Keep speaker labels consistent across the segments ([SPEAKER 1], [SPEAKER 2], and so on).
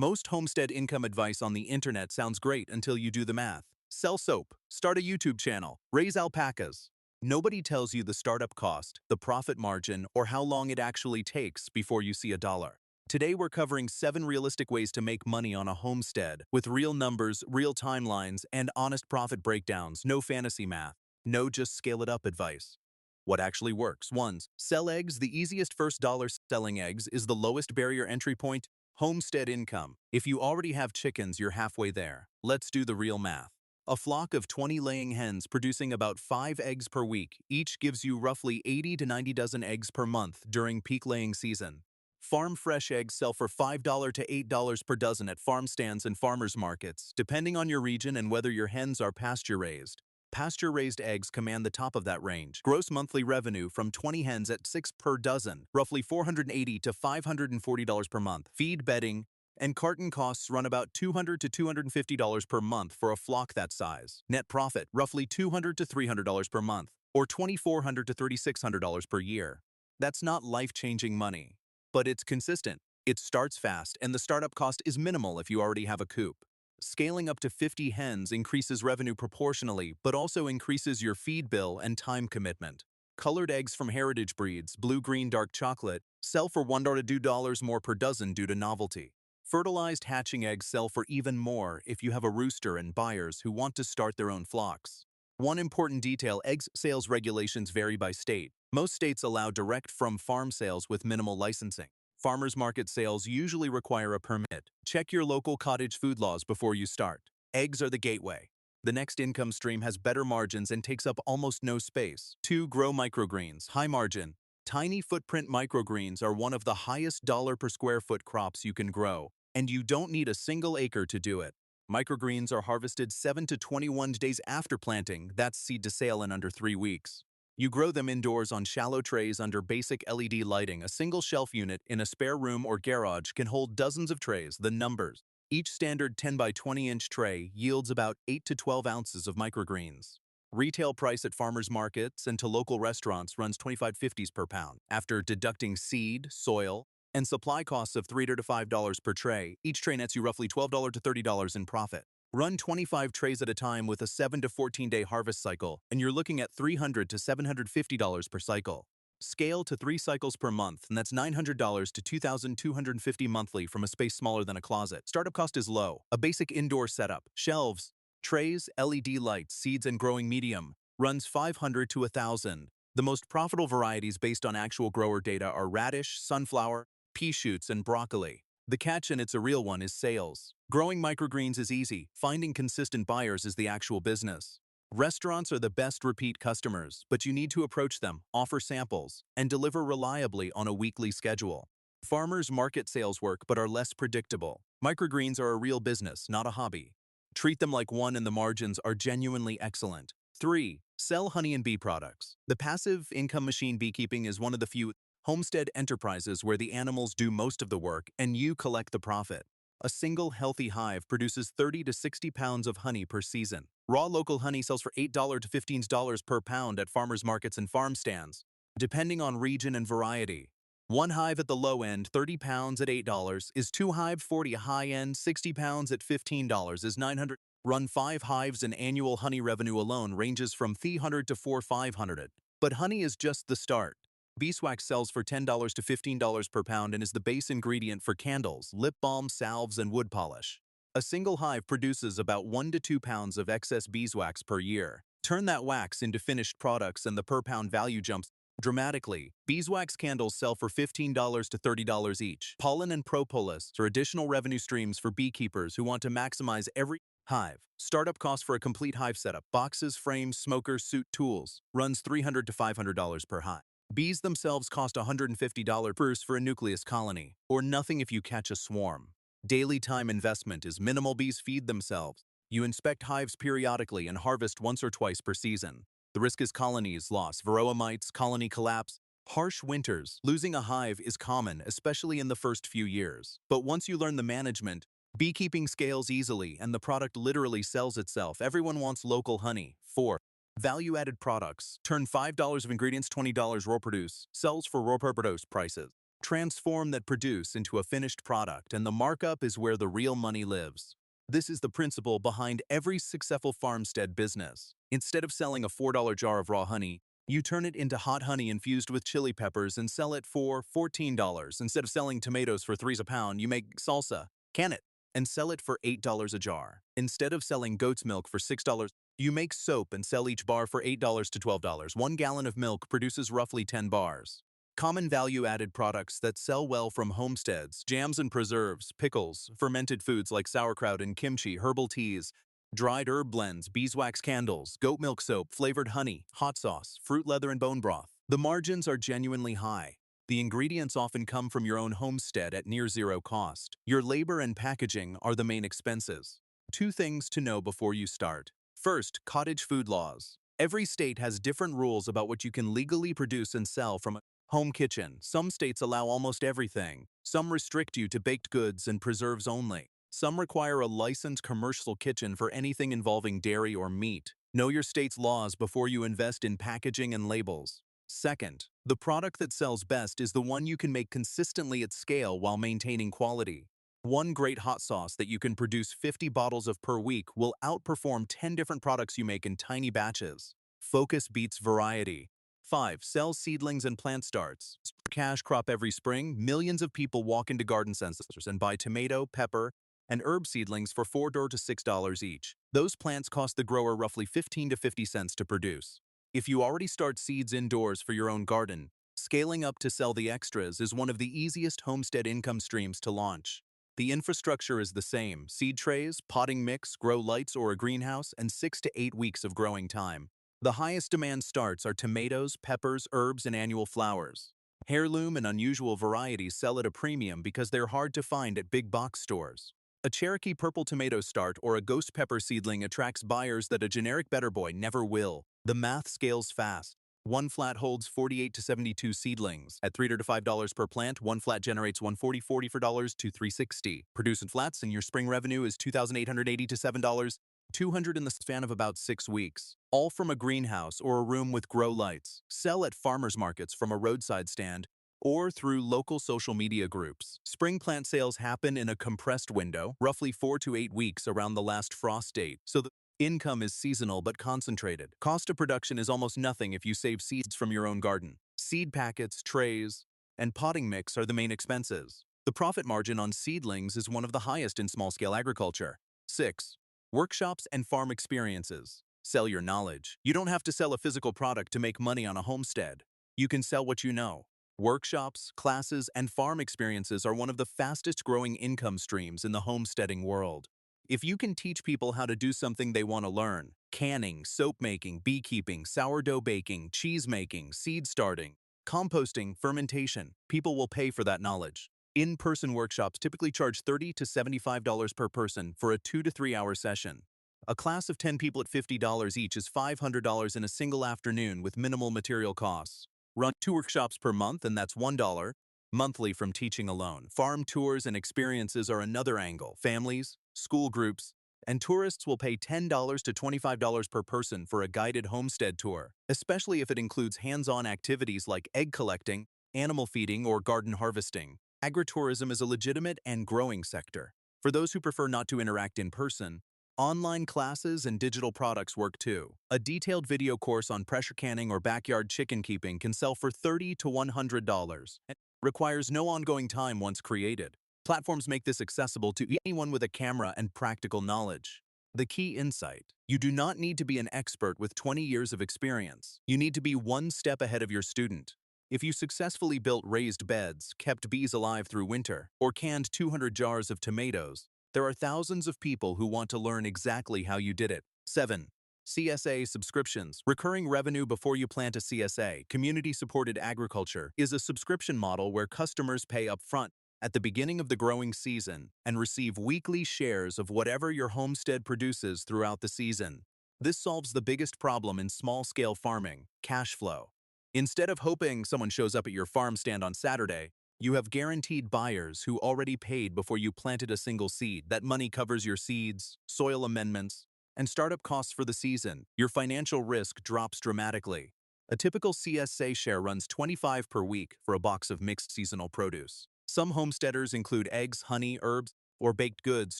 [SPEAKER 1] Most homestead income advice on the internet sounds great until you do the math. Sell soap, start a YouTube channel, raise alpacas. Nobody tells you the startup cost, the profit margin, or how long it actually takes before you see a dollar. Today we're covering 7 realistic ways to make money on a homestead with real numbers, real timelines, and honest profit breakdowns. No fantasy math. No just scale it up advice. What actually works? 1. Sell eggs. The easiest first dollar selling eggs is the lowest barrier entry point. Homestead income. If you already have chickens, you're halfway there. Let's do the real math. A flock of 20 laying hens producing about 5 eggs per week each gives you roughly 80 to 90 dozen eggs per month during peak laying season. Farm fresh eggs sell for $5 to $8 per dozen at farm stands and farmers markets, depending on your region and whether your hens are pasture-raised. Pasture-raised eggs command the top of that range. Gross monthly revenue from 20 hens at 6 per dozen, roughly $480 to $540 per month. Feed, bedding, and carton costs run about $200 to $250 per month for a flock that size. Net profit, roughly $200 to $300 per month, or $2,400 to $3,600 per year. That's not life-changing money, but it's consistent. It starts fast, and the startup cost is minimal if you already have a coop. Scaling up to 50 hens increases revenue proportionally, but also increases your feed bill and time commitment. Colored eggs from heritage breeds, blue-green dark chocolate, sell for $1 to $2 more per dozen due to novelty. Fertilized hatching eggs sell for even more if you have a rooster and buyers who want to start their own flocks. One important detail: eggs sales regulations vary by state. Most states allow direct from farm sales with minimal licensing. Farmers market sales usually require a permit. Check your local cottage food laws before you start. Eggs are the gateway. The next income stream has better margins and takes up almost no space. 2. Grow microgreens. High margin. Tiny footprint microgreens are one of the highest dollar per square foot crops you can grow, and you don't need a single acre to do it. Microgreens are harvested 7 to 21 days after planting. That's seed to sale in under 3 weeks. You grow them indoors on shallow trays under basic LED lighting. A single shelf unit in a spare room or garage can hold dozens of trays. The numbers. Each standard 10 by 20 inch tray yields about 8 to 12 ounces of microgreens. Retail price at farmers markets and to local restaurants runs $25.50 per pound. After deducting seed, soil, and supply costs of $3 to $5 per tray, each tray nets you roughly $12 to $30 in profit. Run 25 trays at a time with a 7 to 14-day harvest cycle, and you're looking at $300 to $750 per cycle. Scale to 3 cycles per month, and that's $900 to $2,250 monthly from a space smaller than a closet. Startup cost is low. A basic indoor setup, shelves, trays, LED lights, seeds, and growing medium runs $500 to $1,000. The most profitable varieties based on actual grower data are radish, sunflower, pea shoots, and broccoli. The catch, and it's a real one, is sales. Growing microgreens is easy. Finding consistent buyers is the actual business. Restaurants are the best repeat customers, but you need to approach them, offer samples, and deliver reliably on a weekly schedule. Farmers market sales work but are less predictable. Microgreens are a real business, not a hobby. Treat them like one, and the margins are genuinely excellent. 3. Sell honey and bee products. The passive income machine beekeeping is one of the few homestead enterprises where the animals do most of the work and you collect the profit. A single healthy hive produces 30 to 60 pounds of honey per season. Raw local honey sells for $8 to $15 per pound at farmers markets and farm stands, depending on region and variety. One hive at the low end, 30 pounds at $8, is 2 hive 40 high end, 60 pounds at $15 is $900. Run 5 hives and annual honey revenue alone ranges from $300 to $4,500. But honey is just the start. Beeswax sells for $10 to $15 per pound and is the base ingredient for candles, lip balm, salves, and wood polish. A single hive produces about 1 to 2 pounds of excess beeswax per year. Turn that wax into finished products and the per pound value jumps dramatically. Beeswax candles sell for $15 to $30 each. Pollen and propolis are additional revenue streams for beekeepers who want to maximize every hive. Startup cost for a complete hive setup, boxes, frames, smokers, suit, tools, runs $300 to $500 per hive. Bees themselves cost $150 per for a nucleus colony, or nothing if you catch a swarm. Daily time investment is minimal. Bees feed themselves. You inspect hives periodically and harvest once or twice per season. The risk is colonies loss, varroa mites, colony collapse, harsh winters. Losing a hive is common, especially in the first few years. But once you learn the management, beekeeping scales easily and the product literally sells itself. Everyone wants local honey. 4. Value-added products. Turn $5 of ingredients, $20 raw produce. Sells for raw produce prices. Transform that produce into a finished product, and the markup is where the real money lives. This is the principle behind every successful farmstead business. Instead of selling a $4 jar of raw honey, you turn it into hot honey infused with chili peppers and sell it for $14. Instead of selling tomatoes for 3 a pound, you make salsa, can it, and sell it for $8 a jar. Instead of selling goat's milk for $6, you make soap and sell each bar for $8 to $12. 1 gallon of milk produces roughly 10 bars. Common value-added products that sell well from homesteads: jams and preserves, pickles, fermented foods like sauerkraut and kimchi, herbal teas, dried herb blends, beeswax candles, goat milk soap, flavored honey, hot sauce, fruit leather, and bone broth. The margins are genuinely high. The ingredients often come from your own homestead at near zero cost. Your labor and packaging are the main expenses. 2 things to know before you start. First, cottage food laws. Every state has different rules about what you can legally produce and sell from a home kitchen. Some states allow almost everything. Some restrict you to baked goods and preserves only. Some require a licensed commercial kitchen for anything involving dairy or meat. Know your state's laws before you invest in packaging and labels. Second, the product that sells best is the one you can make consistently at scale while maintaining quality. One great hot sauce that you can produce 50 bottles of per week will outperform 10 different products you make in tiny batches. Focus beats variety. 5. Sell seedlings and plant starts. Cash crop every spring, millions of people walk into garden centers and buy tomato, pepper, and herb seedlings for $4 to $6 each. Those plants cost the grower roughly 15 to 50 cents to produce. If you already start seeds indoors for your own garden, scaling up to sell the extras is one of the easiest homestead income streams to launch. The infrastructure is the same: seed trays, potting mix, grow lights, or a greenhouse, and 6 to 8 weeks of growing time. The highest demand starts are tomatoes, peppers, herbs, and annual flowers. Heirloom and unusual varieties sell at a premium because they're hard to find at big box stores. A Cherokee purple tomato start or a ghost pepper seedling attracts buyers that a generic Better Boy never will. The math scales fast. One flat holds 48 to 72 seedlings. At $3 to $5 per plant, one flat generates $140 for dollars to $360. Produce in flats, and your spring revenue is $2,880 to $7. 200 in the span of about 6 weeks. All from a greenhouse or a room with grow lights. Sell at farmers markets from a roadside stand or through local social media groups. Spring plant sales happen in a compressed window, roughly 4 to 8 weeks around the last frost date, so the income is seasonal but concentrated. Cost of production is almost nothing if you save seeds from your own garden. Seed packets, trays, and potting mix are the main expenses. The profit margin on seedlings is one of the highest in small-scale agriculture. 6. Workshops and farm experiences. Sell your knowledge. You don't have to sell a physical product to make money on a homestead. You can sell what you know. Workshops, classes, and farm experiences are one of the fastest growing income streams in the homesteading world. If you can teach people how to do something they want to learn — canning, soap making, beekeeping, sourdough baking, cheese making, seed starting, composting, fermentation — people will pay for that knowledge. In-person workshops typically charge $30 to $75 per person for a 2 to 3 hour session. A class of 10 people at $50 each is $500 in a single afternoon with minimal material costs. Run 2 workshops per month, and that's $1 monthly from teaching alone. Farm tours and experiences are another angle. Families, school groups, and tourists will pay $10 to $25 per person for a guided homestead tour, especially if it includes hands-on activities like egg collecting, animal feeding, or garden harvesting. Agritourism is a legitimate and growing sector. For those who prefer not to interact in person, online classes and digital products work too. A detailed video course on pressure canning or backyard chicken keeping can sell for $30 to $100 and requires no ongoing time once created. Platforms make this accessible to anyone with a camera and practical knowledge. The key insight: you do not need to be an expert with 20 years of experience. You need to be one step ahead of your student. If you successfully built raised beds, kept bees alive through winter, or canned 200 jars of tomatoes, there are thousands of people who want to learn exactly how you did it. 7. CSA subscriptions. Recurring revenue before you plant a CSA, community-supported agriculture, is a subscription model where customers pay upfront at the beginning of the growing season and receive weekly shares of whatever your homestead produces throughout the season. This solves the biggest problem in small-scale farming: cash flow. Instead of hoping someone shows up at your farm stand on Saturday, you have guaranteed buyers who already paid before you planted a single seed. That money covers your seeds, soil amendments, and startup costs for the season. Your financial risk drops dramatically. A typical CSA share runs 25 per week for a box of mixed seasonal produce. Some homesteaders include eggs, honey, herbs, or baked goods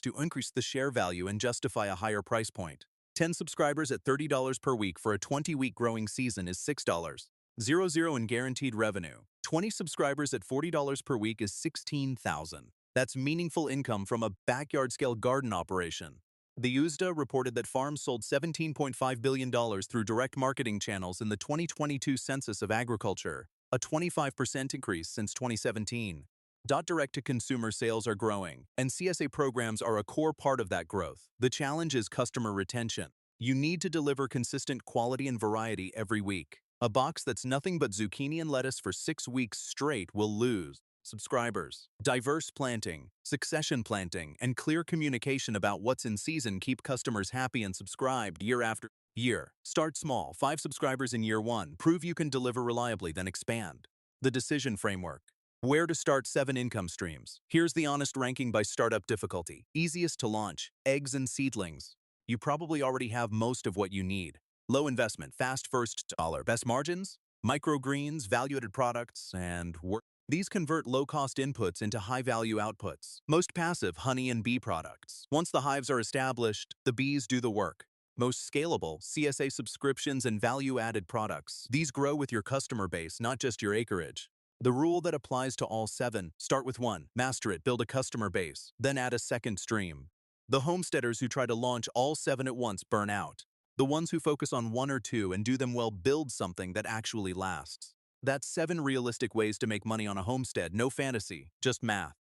[SPEAKER 1] to increase the share value and justify a higher price point. 10 subscribers at $30 per week for a 20-week growing season is $6. 0 in guaranteed revenue. 20 subscribers at $40 per week is $16,000. That's meaningful income from a backyard-scale garden operation. The USDA reported that farms sold $17.5 billion through direct marketing channels in the 2022 Census of Agriculture, a 25% increase since 2017. Direct-to-consumer sales are growing, and CSA programs are a core part of that growth. The challenge is customer retention. You need to deliver consistent quality and variety every week. A box that's nothing but zucchini and lettuce for 6 weeks straight will lose subscribers. Diverse planting, succession planting, and clear communication about what's in season keep customers happy and subscribed year after year. Start small, 5 subscribers in year 1. Prove you can deliver reliably, then expand. The decision framework. Where to start 7 income streams. Here's the honest ranking by startup difficulty. Easiest to launch, eggs and seedlings. You probably already have most of what you need. Low investment, fast first dollar. Best margins? Microgreens, value-added products, and work. These convert low-cost inputs into high-value outputs. Most passive, honey and bee products. Once the hives are established, the bees do the work. Most scalable, CSA subscriptions and value-added products. These grow with your customer base, not just your acreage. The rule that applies to all 7, start with 1, master it, build a customer base, then add a second stream. The homesteaders who try to launch all 7 at once burn out. The ones who focus on 1 or 2 and do them well build something that actually lasts. That's 7 realistic ways to make money on a homestead, no fantasy, just math.